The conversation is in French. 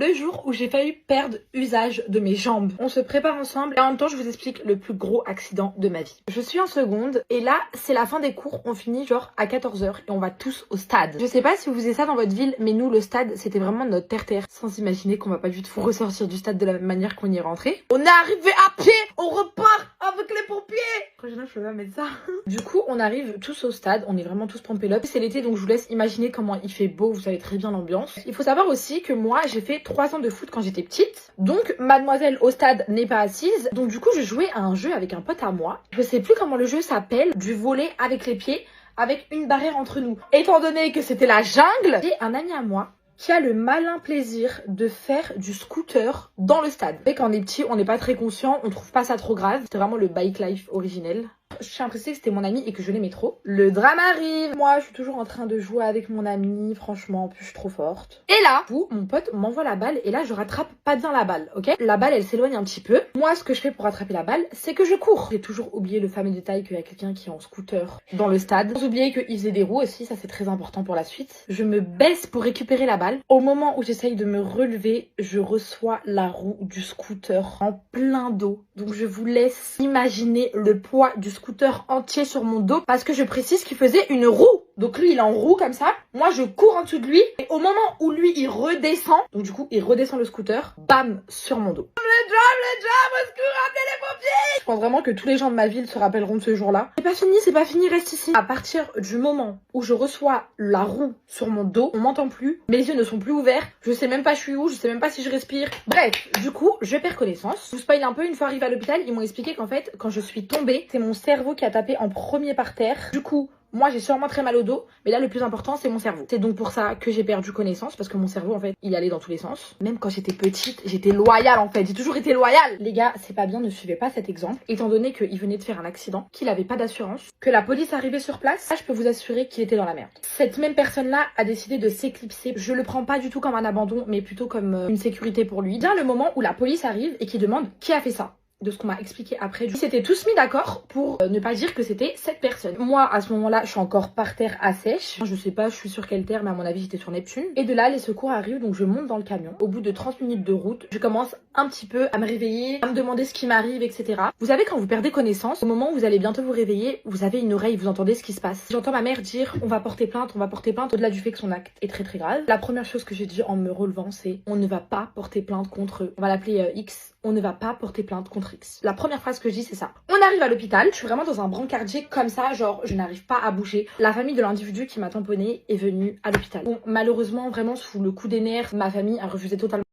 2 jours où j'ai failli perdre usage de mes jambes. On se prépare ensemble et en même temps je vous explique le plus gros accident de ma vie. Je suis en seconde et là c'est la fin des cours, on finit genre à 14 h et on va tous au stade. Je sais pas si vous faisiez ça dans votre ville, mais nous le stade c'était vraiment notre terre-terre. Sans imaginer qu'on va pas du tout ressortir du stade de la même manière qu'on y est rentré. On est arrivé à pied, on repart avec les pompiers. Prochainement je peux pas mettre ça. Du coup on arrive tous au stade, on est vraiment tous pompés up. C'est l'été donc je vous laisse imaginer comment il fait beau, vous savez très bien l'ambiance. Il faut savoir aussi que moi j'ai fait 3 ans de foot quand j'étais petite. Donc mademoiselle au stade n'est pas assise. Donc du coup je jouais à un jeu avec un pote à moi. Je sais plus comment le jeu s'appelle, du volley avec les pieds avec une barrière entre nous. Étant donné que c'était la jungle, j'ai un ami à moi qui a le malin plaisir de faire du scooter dans le stade. Et quand on est petit, on n'est pas très conscient, on trouve pas ça trop grave. C'était vraiment le bike life originel. Je suis impressionnée que c'était mon ami et que je l'aimais trop. Le drame arrive. Moi, je suis toujours en train de jouer avec mon ami. Franchement, en plus, je suis trop forte. Et là, mon pote m'envoie la balle et là, je rattrape pas bien la balle, ok? La balle, elle s'éloigne un petit peu. Moi, ce que je fais pour rattraper la balle, c'est que je cours. J'ai toujours oublié le fameux détail qu'il y a quelqu'un qui est en scooter dans le stade. Sans oublier qu'il faisait des roues aussi, ça c'est très important pour la suite. Je me baisse pour récupérer la balle. Au moment où j'essaye de me relever, je reçois la roue du scooter en plein dos. Donc je vous laisse imaginer le poids du scooter entier sur mon dos parce que je précise qu'il faisait une roue. Donc lui il est en roue comme ça, moi je cours en dessous de lui et au moment où lui il redescend, donc du coup il redescend le scooter, bam, sur mon dos. Le drame, au secours, appelez les pompiers! Je pense vraiment que tous les gens de ma ville se rappelleront de ce jour-là. C'est pas fini, reste ici. À partir du moment où je reçois la roue sur mon dos, on m'entend plus, mes yeux ne sont plus ouverts, je sais même pas je suis où, je sais même pas si je respire. Bref, du coup je perds connaissance. Je vous spoil un peu, une fois arrivée à l'hôpital, ils m'ont expliqué qu'en fait quand je suis tombée, c'est mon cerveau qui a tapé en premier par terre. Du coup, moi j'ai sûrement très mal au dos, mais là le plus important c'est mon cerveau. C'est donc pour ça que j'ai perdu connaissance, parce que mon cerveau en fait il allait dans tous les sens. Même quand j'étais petite, j'étais loyale en fait, j'ai toujours été loyale. Les gars, c'est pas bien, ne suivez pas cet exemple. Étant donné qu'il venait de faire un accident, qu'il avait pas d'assurance, que la police arrivait sur place, là je peux vous assurer qu'il était dans la merde. Cette même personne là a décidé de s'éclipser. Je le prends pas du tout comme un abandon, mais plutôt comme une sécurité pour lui. Vient le moment où la police arrive et qui demande qui a fait ça. De ce qu'on m'a expliqué après, ils s'étaient tous mis d'accord pour ne pas dire que c'était cette personne. Moi à ce moment-là je suis encore par terre à sèche, je sais pas je suis sur quelle terre mais à mon avis j'étais sur Neptune. Et de là les secours arrivent donc je monte dans le camion. Au bout de 30 minutes de route je commence un petit peu à me réveiller, à me demander ce qui m'arrive, etc. Vous savez quand vous perdez connaissance, au moment où vous allez bientôt vous réveiller, vous avez une oreille, vous entendez ce qui se passe. J'entends ma mère dire on va porter plainte, au-delà du fait que son acte est très très grave. La première chose que j'ai dit en me relevant c'est on ne va pas porter plainte contre, on va l'appeler X. On ne va pas porter plainte contre X. La première phrase que je dis c'est ça. On arrive à l'hôpital, je suis vraiment dans un brancardier comme ça, genre je n'arrive pas à bouger. La famille de l'individu qui m'a tamponné est venue à l'hôpital. Bon, malheureusement, vraiment sous le coup des nerfs, ma famille a refusé totalement